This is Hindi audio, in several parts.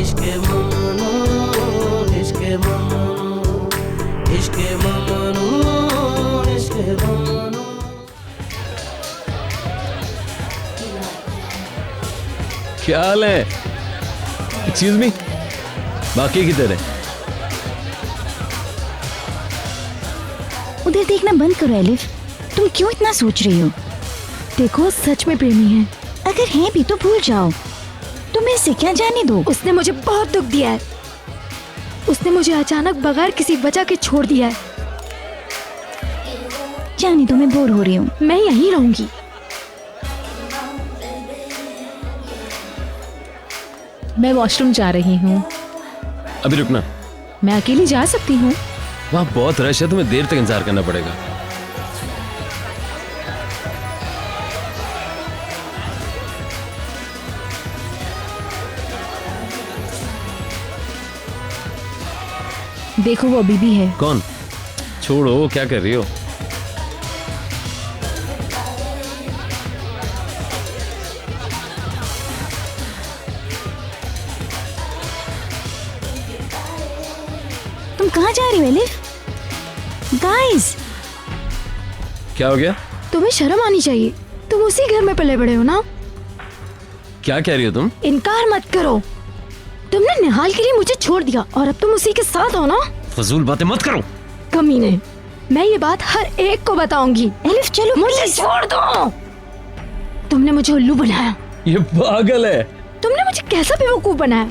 इश्क ममनू, इश्क ममनू, इश्क ममनू, इश्क ममनू। क्या हाल है? एक्सक्यूज मी, बाकी किधर है? उधर देखना बंद करो एलिफ, तुम क्यों इतना सोच रही हो? देखो सच में प्रेमी है, अगर है भी तो भूल जाओ, तुम्हें इससे क्या जाने दो। उसने मुझे बहुत दुख दिया है, उसने मुझे अचानक बगैर किसी वजह के छोड़ दिया है। जाने दो, मैं बोर हो रही हूँ। मैं यहीं रहूंगी। मैं वॉशरूम जा रही हूँ। अभी रुकना, मैं अकेली जा सकती हूँ? वहाँ बहुत रश है, तुम्हें देर तक इंतजार करना पड़ेगा। देखो वो अभी भी है। कौन? छोड़ो, क्या कर रही हो? तुम कहाँ जा रही हो एलिफ? गाइस, क्या हो गया? तुम्हें शर्म आनी चाहिए, तुम उसी घर में पले बड़े हो ना। क्या कह रही हो तुम? इनकार मत करो, तुमने निहाल के लिए मुझे छोड़ दिया और अब तुम उसी के साथ हो ना। फजूल बातें मत करो। कमीने, मैं ये बात हर एक को बताऊंगी। एलिफ चलो, मुझे छोड़ दो। तुमने मुझे उल्लू बनाया, ये पागल है। तुमने मुझे कैसा बेवकूफ बनाया।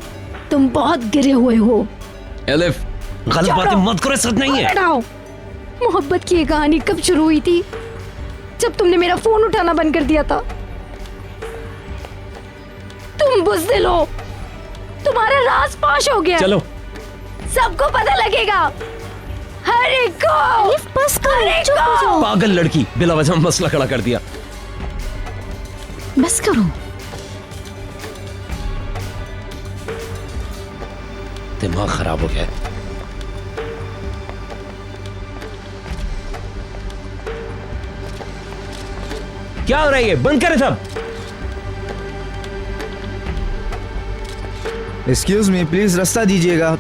तुम बहुत गिरे हुए हो। एलिफ, गलत बातें मत करो, सच नहीं है। हटाओ। मोहब्बत की ये कहानी कब शुरू हुई थी? जब तुमने मेरा फोन उठाना बंद कर दिया था। तुम बुज़दिल हो, तुम्हारा राज फाश हो गया। चलो, सबको पता लगेगा, हर एक को। एलिफ बस करो, हर एक चुप हो जाओ। पागल लड़की, बिला वजह मसला खड़ा कर दिया। बस करो। दिमाग खराब हो गया है। क्या हो रहा है? ये बंद करें सब। एक्सक्यूज मी, प्लीज रास्ता दीजिएगा।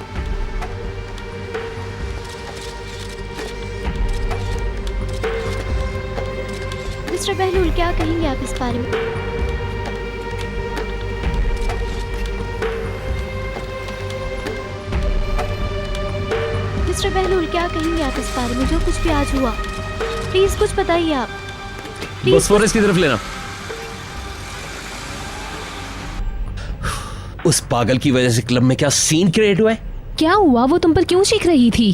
मिस्टर बहलूल, क्या कहेंगे आप इस बारे में? मिस्टर बहलूल, क्या कहेंगे आप इस बारे में, जो कुछ भी आज हुआ? प्लीज कुछ बताइए आप। बॉस्फोरस की तरफ लेना। उस पागल की वजह से क्लब में क्या सीन क्रिएट हुआ है? क्या हुआ? वो तुम पर क्यों चीख रही थी?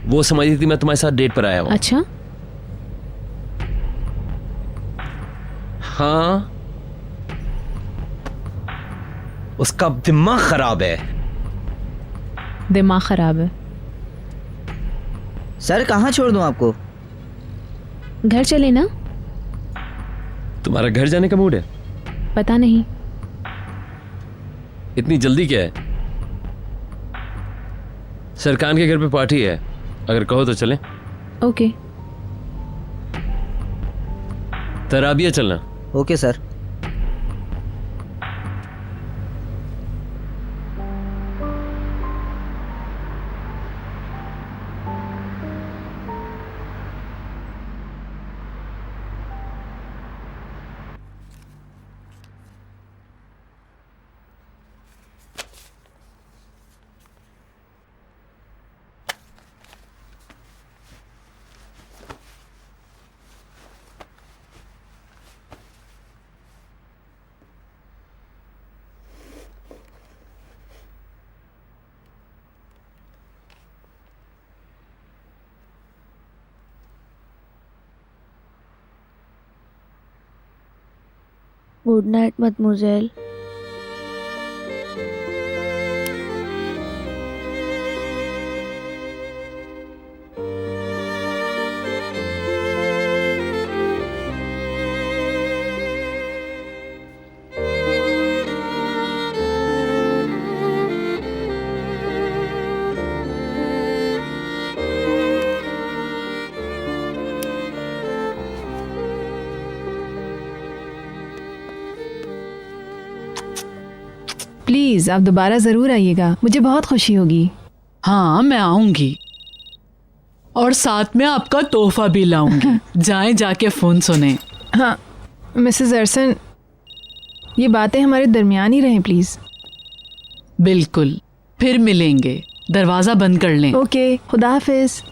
वो समझ रही थी मैं तुम्हारे साथ डेट पर आया हूं। अच्छा, हाँ, उसका दिमाग खराब है। दिमाग खराब है। सर कहाँ छोड़ दूं आपको? घर चले ना। तुम्हारा घर जाने का मूड है? पता नहीं। इतनी जल्दी क्या है? सरकान के घर पे पार्टी है, अगर कहो तो चलें। ओके। तराबिया चलना। Okay sir. Good night mademoiselle. Please आप दोबारा जरूर आइएगा, मुझे बहुत खुशी होगी। हाँ मैं आऊंगी और साथ में आपका तोहफा भी लाऊंगी। जाएं जाके फोन सुने। हाँ मिसेस अरसन, ये बातें हमारे दरमियान ही रहें प्लीज। बिल्कुल, फिर मिलेंगे। दरवाजा बंद कर लें। ओके, खुदा हाफिज।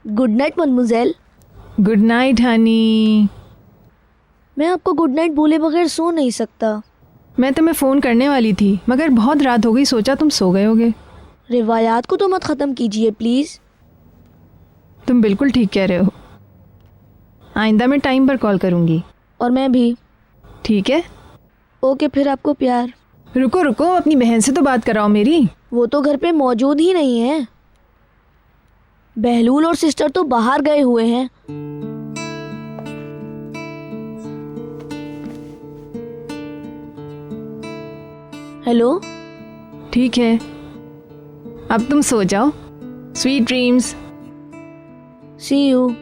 Good night mademoiselle. Good night honey. मैं आपको गुड नाइट बोले बगैर सो नहीं सकता। मैं तुम्हें फ़ोन करने वाली थी मगर बहुत रात हो गई, सोचा तुम सो गए होगे। रिवायात को तो मत ख़त्म कीजिए प्लीज़। तुम बिल्कुल ठीक कह रहे हो। आइंदा मैं टाइम पर कॉल करूँगी। और मैं भी। ठीक है। ओके, फिर आपको प्यार। रुको रुको, अपनी बहन से तो बात कराओ मेरी। वो तो घर पे मौजूद ही नहीं है। बहलूल और सिस्टर तो बाहर गए हुए हैं। हेलो। ठीक है, अब तुम सो जाओ। Sweet dreams. See you.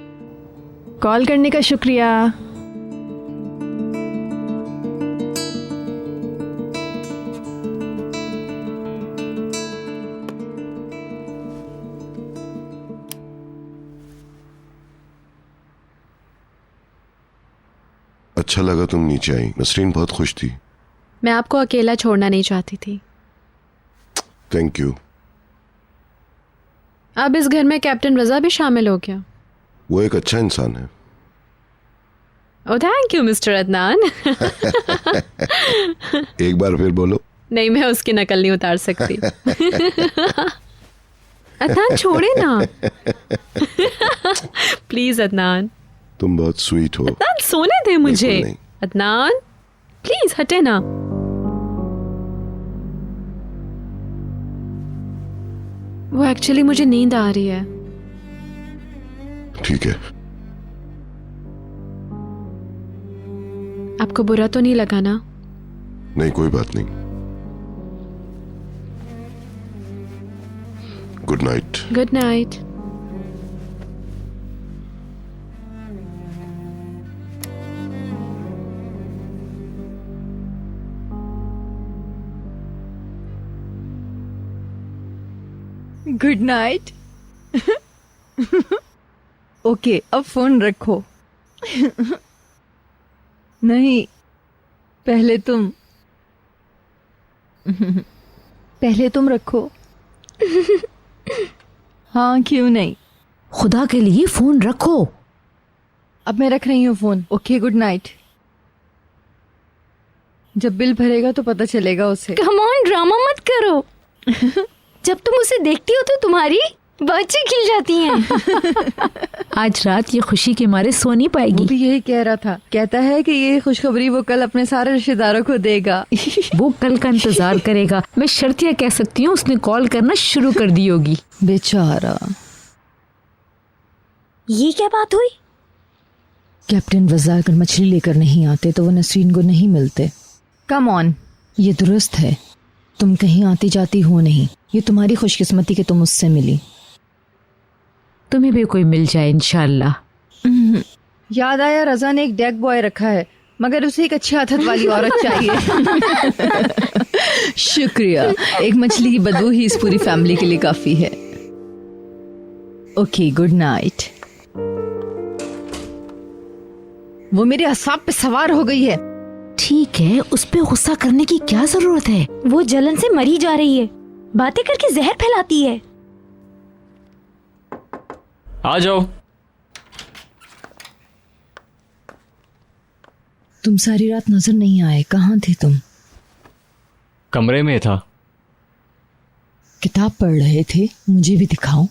Call करने का शुक्रिया। अच्छा लगा तुम नीचे आई। नसरीन बहुत खुश थी। मैं आपको अकेला छोड़ना नहीं चाहती थी। Thank you. अब इस घर में कैप्टन रजा भी शामिल हो गया। वो एक अच्छा इंसान है। Oh thank you mister Adnan. एक बार फिर बोलो। नहीं, मैं उसकी नकल नहीं उतार सकती। अदनान छोड़े ना। प्लीज अदनान। तुम बहुत स्वीट हो। अदनान सोने दे मुझे। नहीं। अदनान प्लीज हटे ना। वो एक्चुअली मुझे नींद आ रही है। ठीक है। आपको बुरा तो नहीं लगा ना? नहीं, कोई बात नहीं। Good night. Good night. Good night. Okay, अब फोन रखो। नहीं, पहले तुम रखो। हाँ, क्यों नहीं। खुदा के लिए फोन रखो। अब मैं रख रही हूँ फोन। Okay, good night. जब बिल भरेगा तो पता चलेगा उसे। कम ऑन, ड्रामा मत करो। जब तुम उसे देखती हो तो तुम्हारी बातें खिल जाती हैं। आज रात ये खुशी के मारे सो नहीं पाएगी। वो भी यही कह रहा था। कहता है कि ये खुशखबरी वो कल अपने सारे रिश्तेदारों को देगा। वो कल का इंतजार करेगा। मैं शर्तिया कह सकती हूँ उसने कॉल करना शुरू कर दी होगी। बेचारा। ये क्या बात हुई? कैप्टन रजा अगर मछली लेकर नहीं आते तो वो नसरीन को नहीं मिलते। कम ऑन, ये दुरुस्त है। तुम कहीं आती जाती हो नहीं। ये तुम्हारी खुशकिस्मती कि तुम उससे मिली। तुम्हें भी कोई मिल जाए इंशाल्लाह। याद आया रजा ने एक डेक बॉय रखा है, मगर उसे एक अच्छी आदत वाली औरत चाहिए। शुक्रिया। एक मछली की बदबू ही इस पूरी फैमिली के लिए काफी है। Okay, good night. वो मेरे असाब पे सवार हो गई है। ठीक है, उस पे गुस्सा करने की क्या जरूरत है? वो जलन से मरी जा रही है, बातें करके जहर फैलाती है। आ जाओ। तुम सारी रात नजर नहीं आए। कहाँ थे तुम? कमरे में था। किताब पढ़ रहे थे। मुझे भी दिखाओ।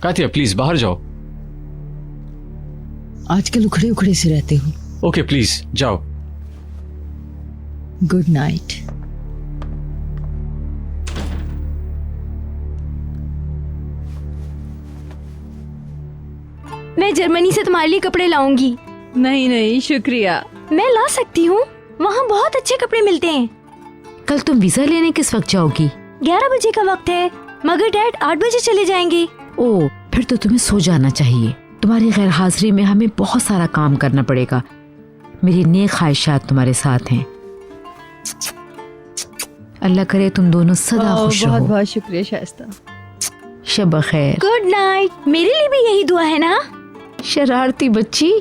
कातिया प्लीज बाहर जाओ। आजकल उखड़े उखड़े से रहते हो। ओके प्लीज जाओ। Good night. मैं जर्मनी से तुम्हारे लिए कपड़े लाऊंगी। नहीं नहीं, शुक्रिया। मैं ला सकती हूँ, वहाँ बहुत अच्छे कपड़े मिलते हैं। कल तुम वीजा लेने किस वक्त जाओगी? 11 बजे का वक्त है, मगर डैड 8 बजे चले जाएंगे। ओ, फिर तो तुम्हें सो जाना चाहिए। तुम्हारी गैर हाजिरी में हमें बहुत सारा काम करना पड़ेगा। मेरी नेक ख्वाहिशात तुम्हारे साथ हैं। अल्लाह करे तुम दोनों सदा खुश बहुत रहो। बहुत शुक्रिया शाइस्ता। शब खैर। Good night. मेरे लिए भी यही दुआ है ना? शरारती बच्ची।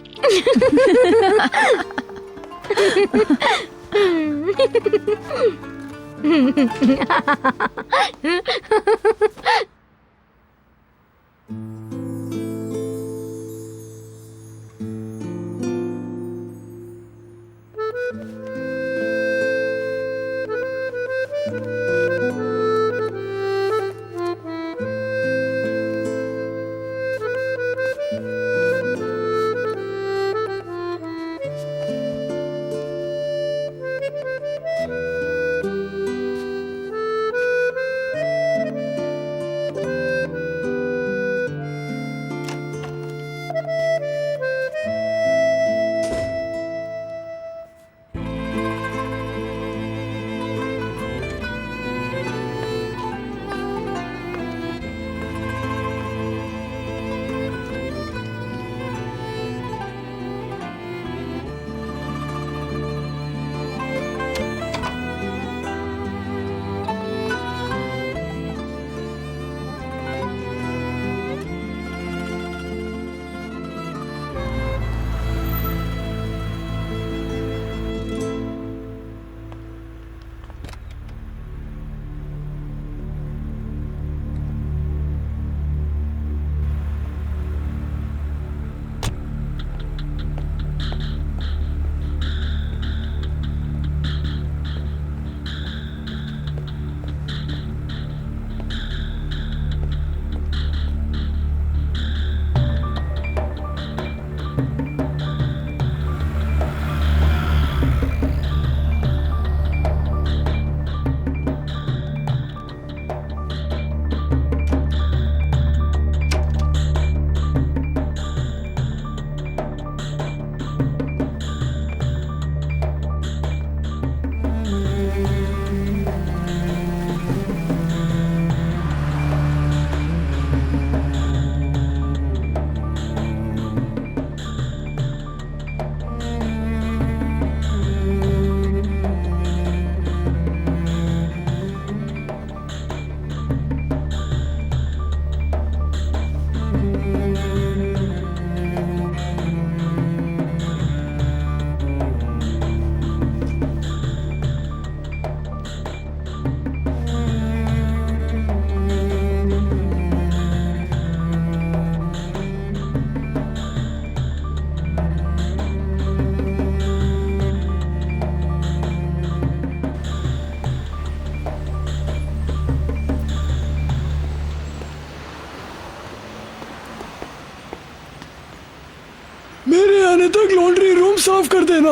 मेरे आने तक लॉन्ड्री रूम साफ कर देना,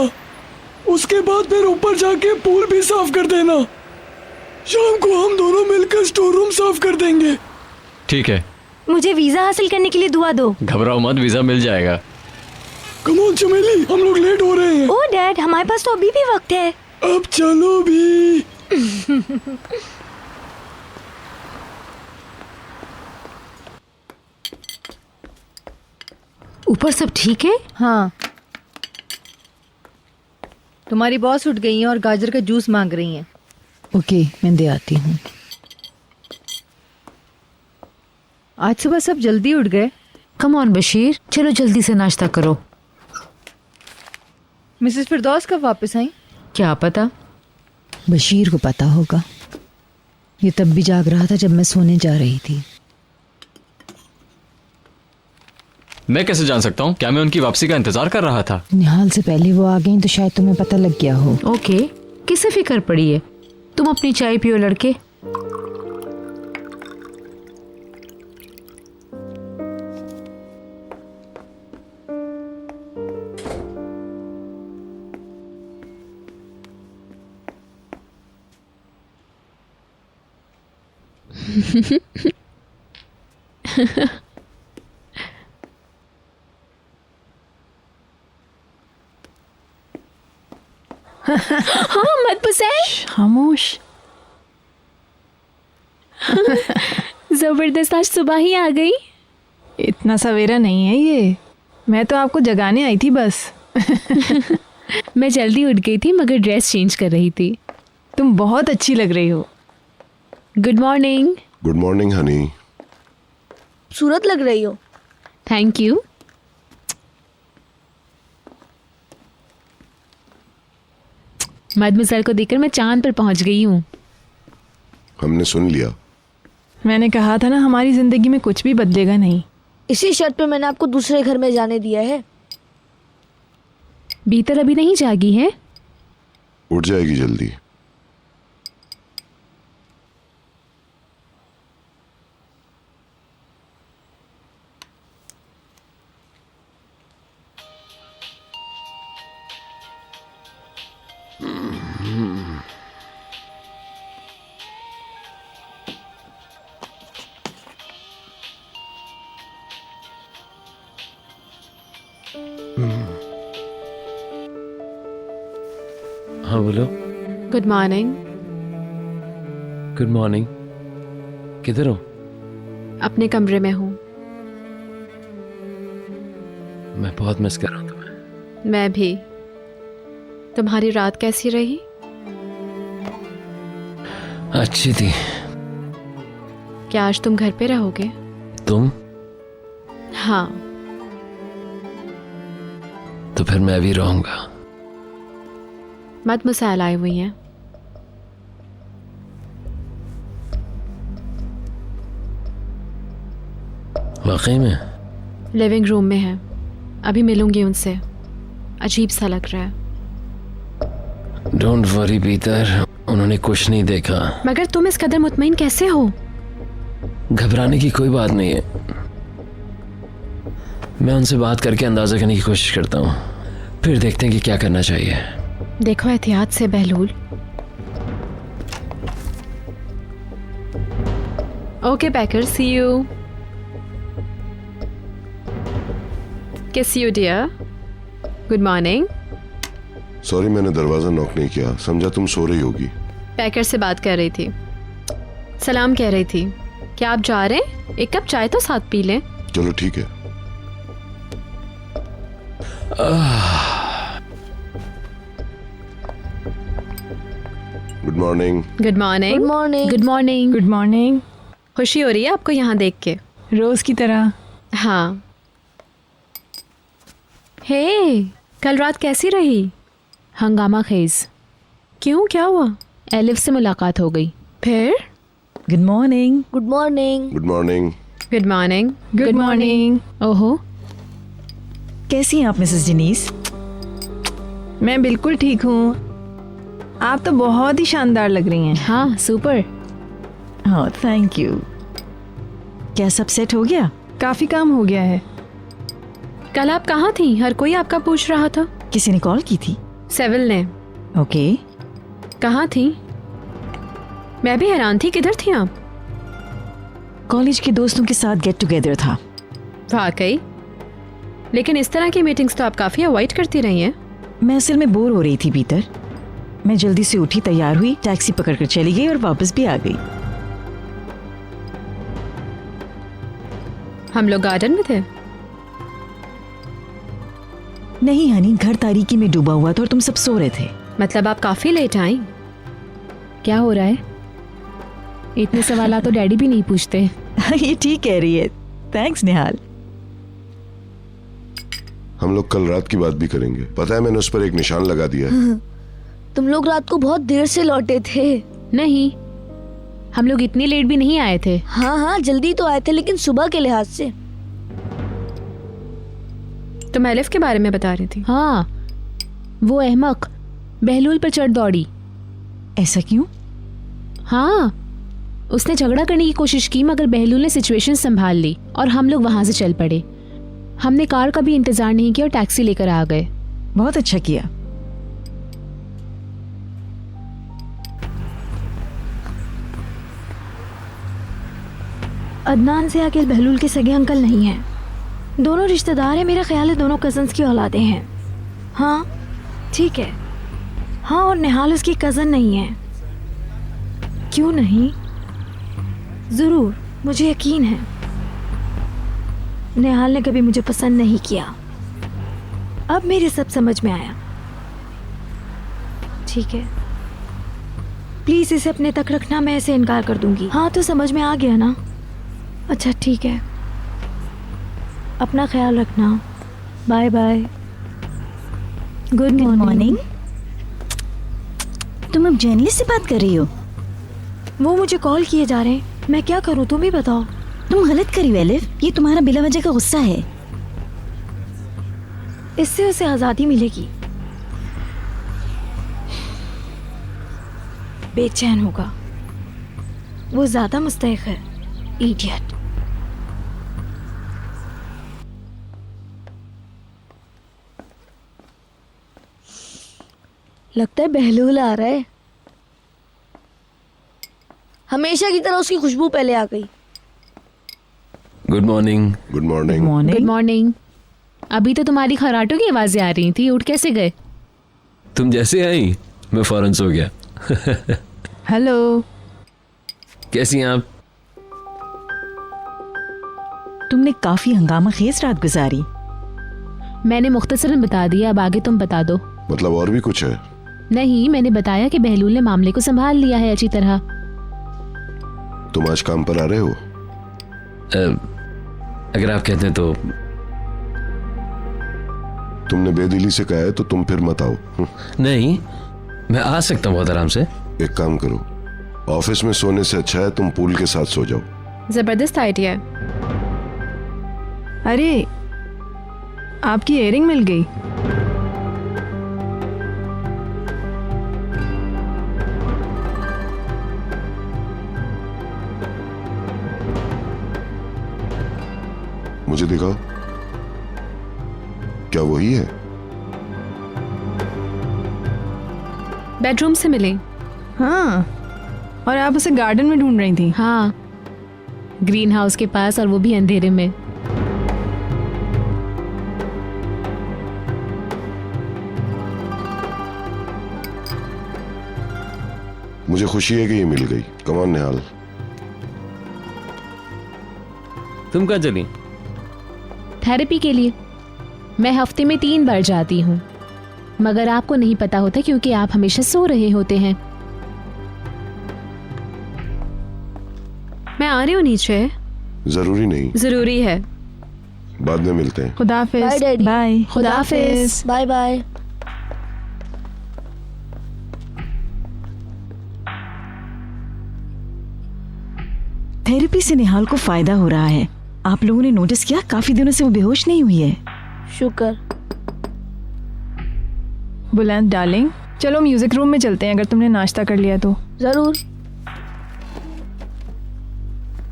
उसके बाद फिर ऊपर जाके पूल भी साफ कर देना। शाम को हम दोनों मिलकर स्टोर रूम साफ कर देंगे। ठीक है। मुझे वीजा हासिल करने के लिए दुआ दो। घबराओ मत, वीजा मिल जाएगा। कम ऑन चमेली, हम लोग लेट हो रहे हैं। ओ डैड, हमारे पास तो अभी भी वक्त है। अब चलो भी। ऊपर सब ठीक है? हाँ, तुम्हारी बॉस उठ गई हैं और गाजर का जूस मांग रही हैं। ओके, मैं दे आती हूँ। आज सुबह सब जल्दी उठ गए। कम ऑन बशीर, चलो जल्दी से नाश्ता करो। मिसेस फिरदौस कब वापस आई? क्या पता, बशीर को पता होगा। ये तब भी जाग रहा था जब मैं सोने जा रही थी। मैं कैसे जान सकता हूँ? क्या मैं उनकी वापसी का इंतजार कर रहा था? निहाल से पहले वो आ गई तो शायद तुम्हें पता लग गया हो। ओके, किसे फिक्र पड़ी है? तुम अपनी चाय पियो लड़के। हाँ, मत पुसैन। खामोश। जबरदस्त, आज सुबह ही आ गई। इतना सवेरा नहीं है ये, मैं तो आपको जगाने आई थी बस। मैं जल्दी उठ गई थी मगर ड्रेस चेंज कर रही थी। तुम बहुत अच्छी लग रही हो। Good morning. Good morning Honey. खूबसूरत लग रही हो। Thank you. मदमसल को देखकर मैं चांद पर पहुंच गई हूँ। हमने सुन लिया। मैंने कहा था ना हमारी जिंदगी में कुछ भी बदलेगा नहीं। इसी शर्त पे मैंने आपको दूसरे घर में जाने दिया है। बीतर अभी नहीं जागी है? उठ जाएगी जल्दी। हाँ बोलो। Good morning. Good morning. किधर हो? अपने कमरे में हूँ। मैं बहुत मिस कर रहा हूँ तुम्हें। मैं भी। तुम्हारी रात कैसी रही? अच्छी थी। क्या आज तुम घर पे रहोगे? तुम? हाँ। तो फिर मैं भी रहूंगा। मत मुसाल आई हुई हैं। वाकई में? लिविंग रूम में है, अभी मिलूंगी उनसे। अजीब सा लग रहा है। डोंट वरी पीटर, उन्होंने कुछ नहीं देखा। मगर तुम इस कदर मुतमईन कैसे हो? घबराने की कोई बात नहीं है। मैं उनसे बात करके अंदाजा करने की कोशिश करता हूँ, फिर देखते हैं कि क्या करना चाहिए। देखो एहतियात से बहलूल। Okay Packer, see you. Kiss you dear. Good morning. Sorry मैंने दरवाजा नॉक नहीं किया, समझा तुम सो रही होगी। पैकर से बात कर रही थी, सलाम कह रही थी। क्या आप जा रहे हैं? एक कप चाय तो साथ पी लें। चलो ठीक है। Good morning. Good morning. Good morning. Good morning. Good morning. खुशी हो रही है आपको यहाँ देख के? रोज की तरह। हाँ। हे, कल रात कैसी रही? हंगामा खेज। क्यों, क्या हुआ? एलिफ से मुलाकात हो गई। फिर? Good morning. Good morning. Good morning. Good morning. Good morning. ओहो, कैसी हैं आप मिसेस जनीस? मैं बिल्कुल ठीक हूँ। आप तो बहुत ही शानदार लग रही हैं। हाँ सुपर। हाँ थैंक यू। क्या सब सेट हो गया? काफी काम हो गया है। कल आप कहाँ थी? हर कोई आपका पूछ रहा था। किसी ने कॉल की थी? सेविल ने। ओके। कहाँ थी? मैं भी हैरान थी, किधर थी आप? कॉलेज के दोस्तों के साथ गेट टुगेदर था। वाकई? लेकिन इस तरह की मीटिंग्स तो आप काफी अवॉइड करती रही हैं। मैं असल में बोर हो रही थी पीटर। मैं जल्दी से उठी, तैयार हुई, टैक्सी पकड़कर चली गई और वापस भी आ गई। हम लोग गार्डन में थे। नहीं हनी, घर तारीकी में डूबा हुआ था और तुम सब सो रहे थे। मतलब आप काफी लेट आई। क्या हो रहा है? इतने सवाल तो डैडी भी नहीं पूछते। ये ठीक कह रही है। थैंक्स निहाल। हम लोग कल रात की बात भी करेंगे। पता है मैंने उस पर एक निशान लगा दिया है। तुम लोग रात को बहुत देर से लौटे थे। नहीं, हम लोग इतनी लेट भी नहीं आए थे। हाँ हाँ जल्दी तो आए थे, लेकिन सुबह के लिहाज से। तुम एलिफ के बारे में बता रही थी। हाँ, वो अहमक बहलूल पर चढ़ दौड़ी। ऐसा क्यों? हाँ, उसने झगड़ा करने की कोशिश की मगर बहलूल ने सिचुएशन संभाल ली और हम लोग वहां से चल पड़े। हमने कार का भी इंतजार नहीं किया और टैक्सी लेकर आ गए। बहुत अच्छा किया। अदनान से आगे बहलूल के सगे अंकल नहीं हैं। दोनों रिश्तेदार हैं। मेरा ख्याल है दोनों कजन्स की औलादें हैं। हाँ ठीक है। हाँ, और निहाल उसकी कज़न नहीं है। क्यों नहीं? ज़रूर, मुझे यकीन है। नेहाल ने कभी मुझे पसंद नहीं किया। अब मेरे सब समझ में आया। ठीक है, प्लीज इसे अपने तक रखना, मैं ऐसे इनकार कर दूंगी। हाँ तो समझ में आ गया ना? अच्छा ठीक है, अपना ख्याल रखना। Bye bye. Good morning. तुम अब जर्नलिस्ट से बात कर रही हो? वो मुझे कॉल किए जा रहे हैं, मैं क्या करूं तुम ही बताओ। तुम गलत करी एलिफ, ये तुम्हारा बिला वजह का गुस्सा है। इससे उसे आज़ादी मिलेगी, बेचैन होगा, वो ज्यादा मुस्तैक है। इडियट। लगता है बहलूल आ रहा है। हमेशा की तरह उसकी खुशबू पहले आ गई। Good morning. Good morning. Good morning. अभी तो तुम्हारी खराटों की आवाजें आ रही थी, उठ कैसे गए? तुम जैसे आई मैं फौरन सो गया। हेलो, कैसी हैं आप? तुमने काफी हंगामा खेज रात गुजारी। मैंने मुख्तसरन बता दिया, अब आगे तुम बता दो। मतलब और भी कुछ है? नहीं, मैंने बताया कि बहलूल ने मामले को संभाल लिया है अच्छी तरह। तुम आज काम पर आ रहे हो? अगर आप कहते हैं तो। तुमने बेदिली से कहा है तो तुम फिर मत आओ। नहीं, मैं आ सकता हूँ बहुत आराम से। एक काम करो, ऑफिस में सोने से अच्छा है तुम पूल के साथ सो जाओ। जबरदस्त आइडिया है। अरे आपकी इयरिंग मिल गई। मुझे दिखाओ, क्या वही है? बेडरूम से मिले। हाँ, और आप उसे गार्डन में ढूंढ रही थी? हाँ, ग्रीन हाउस के पास, और वो भी अंधेरे में। मुझे खुशी है कि ये मिल गई। कम ऑन निहाल। तुम कहाँ चली? थेरेपी के लिए। मैं हफ्ते में 3 बार जाती हूँ, मगर आपको नहीं पता होता क्योंकि आप हमेशा सो रहे होते हैं। मैं आ रही हूँ नीचे। जरूरी नहीं। जरूरी है। बाद में मिलते हैं। खुदाफिज। Bye daddy. बाय। खुदाफिज। Bye bye. थेरेपी से निहाल को फायदा हो रहा है। आप लोगों ने नोटिस किया, काफी दिनों से वो बेहोश नहीं हुई है। शुक्र। बुलंद डार्लिंग, चलो म्यूजिक रूम में चलते हैं अगर तुमने नाश्ता कर लिया तो। जरूर।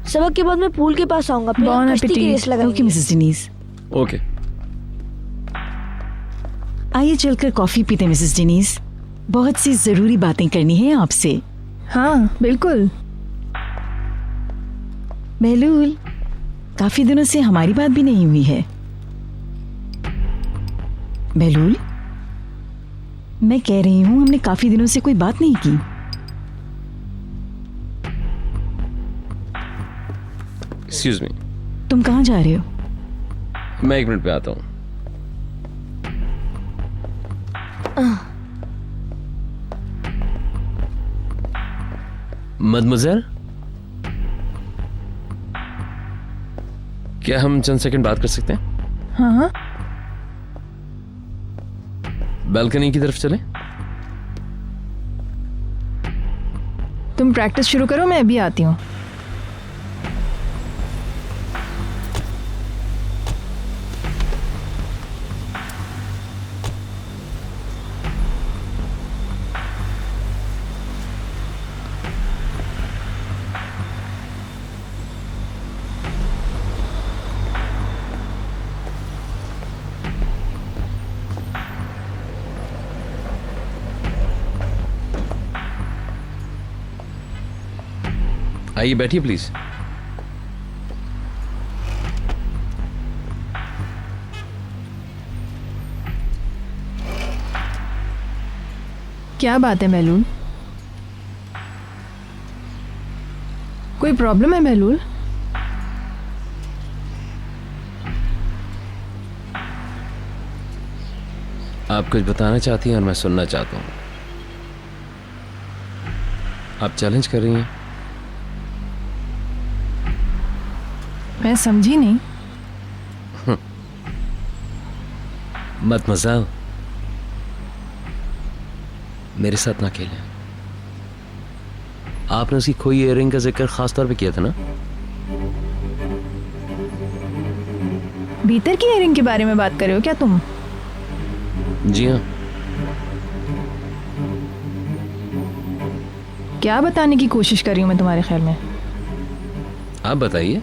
सबक के बाद मैं पूल के पास आऊंगा। Bon कश्ती की रेस appetit। लगाएंगे। Okay Mrs Denise. ओके। आइए चलकर कॉफी पीते हैं मिसेस डिनीज। बहुत सी जरूरी बातें करनी है आपसे। हाँ बिल्कुल। बहलूल, काफी दिनों से हमारी बात भी नहीं हुई है। बहलूल, मैं कह रही हूँ हमने काफी दिनों से कोई बात नहीं की। Excuse me. तुम कहाँ जा रहे हो? मैं 1 मिनट पे आता हूँ। मदमोज़ेल, क्या हम चंद सेकंड बात कर सकते हैं? हाँ हाँ। बालकनी की तरफ चले? तुम प्रैक्टिस शुरू करो, मैं अभी आती हूँ। आइए बैठिए प्लीज। क्या बात है बहलूल? कोई प्रॉब्लम है बहलूल? आप कुछ बताना चाहती हैं और मैं सुनना चाहता हूँ। आप चैलेंज कर रही हैं। मैं समझी नहीं। मत मजाक, मेरे साथ ना खेलें। आपने उसकी खोई इयररिंग का जिक्र खास तौर पे किया था ना? भीतर की इयरिंग के बारे में बात कर रहे हो क्या तुम? जी हाँ। क्या बताने की कोशिश कर रही हूँ मैं तुम्हारे ख्याल में? आप बताइए।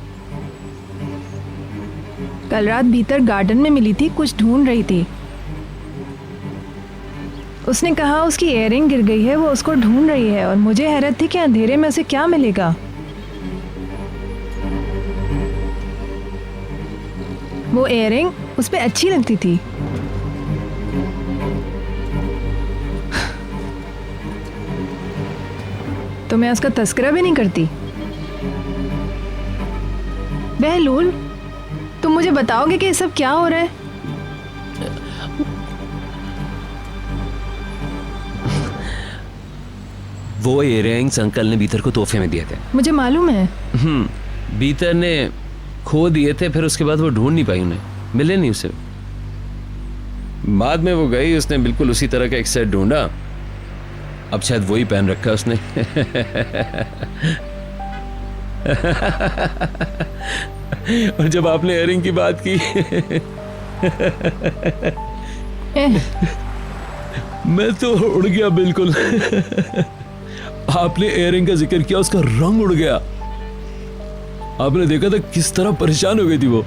कल रात भीतर गार्डन में मिली थी, कुछ ढूंढ रही थी। उसने कहा उसकी इयरिंग गिर गई है, वो उसको ढूंढ रही है, और मुझे हैरत थी कि अंधेरे में उसे क्या मिलेगा। वो इयरिंग उस पे अच्छी लगती थी। तो मैं उसका तस्करा भी नहीं करती। बहलूल, तुम मुझे बताओगे कि ये सब क्या हो रहा है? वो इयररिंग्स अंकल ने बीतर को तोहफे में दिए थे। मुझे मालूम है। बीतर ने खो दिए थे, फिर उसके बाद वो ढूंढ नहीं पाई, उन्हें मिले नहीं उसे। बाद में वो गई, उसने बिल्कुल उसी तरह का एक सेट ढूंढा। अब शायद वही पहन रखा उसने। और जब आपने इयररिंग की बात की मैं तो उड़ गया बिल्कुल। आपने इयररिंग का जिक्र किया, उसका रंग उड़ गया। आपने देखा था किस तरह परेशान हो गई थी वो।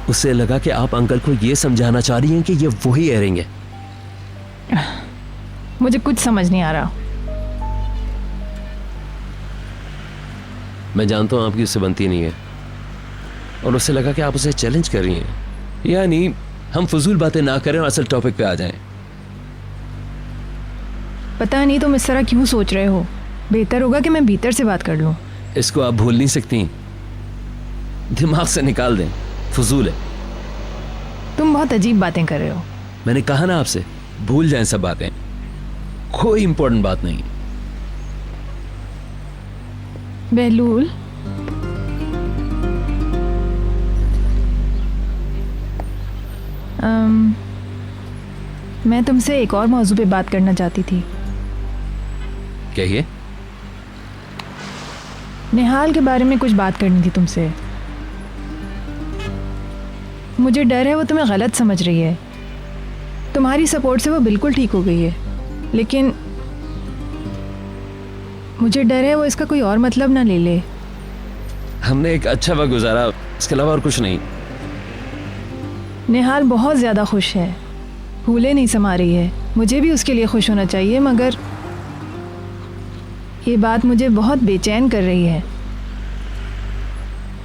उसे लगा कि आप अंकल को यह समझाना चाह रही हैं कि ये वही इयररिंग है। मुझे कुछ समझ नहीं आ रहा। मैं जानता हूं आपकी उससे बनती नहीं है, और उससे लगा कि आप उसे चैलेंज कर रही हैं। यानी हम फजूल बातें ना करें और असल टॉपिक पे आ जाएं। पता नहीं तुम इस तरह क्यों सोच रहे हो। बेहतर होगा कि मैं भीतर से बात कर लूं। इसको आप भूल नहीं सकती, दिमाग से निकाल दें, फजूल है। तुम बहुत अजीब बातें कर रहे हो। मैंने कहा ना आपसे, भूल जाएं सब बातें, कोई इंपॉर्टेंट बात नहीं। बहलूल, मैं तुमसे एक और मौजू पे बात करना चाहती थी। कहिए। निहाल के बारे में कुछ बात करनी थी तुमसे। मुझे डर है वो तुम्हें गलत समझ रही है। तुम्हारी सपोर्ट से वो बिल्कुल ठीक हो गई है, लेकिन मुझे डर है वो इसका कोई और मतलब ना ले ले। हमने एक अच्छा वक्त गुजारा, इसके अलावा और कुछ नहीं। निहाल बहुत ज़्यादा खुश है, फूले नहीं समा रही है। मुझे भी उसके लिए खुश होना चाहिए, मगर ये बात मुझे बहुत बेचैन कर रही है।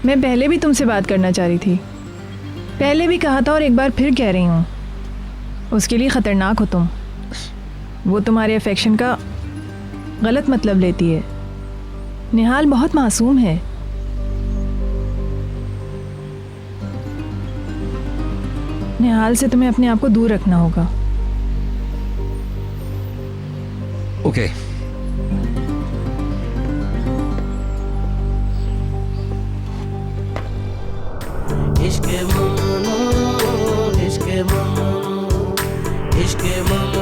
मैं पहले भी तुमसे बात करना चाह रही थी, पहले भी कहा था और एक बार फिर कह रही हूँ। उसके लिए ख़तरनाक हो तुम। वो तुम्हारे अफेक्शन का गलत मतलब लेती है। निहाल बहुत मासूम है। निहाल से तुम्हें अपने आप को दूर रखना होगा। ओके। इश्क़ ममनू, इश्क़ ममनू, इश्क़ ममनू।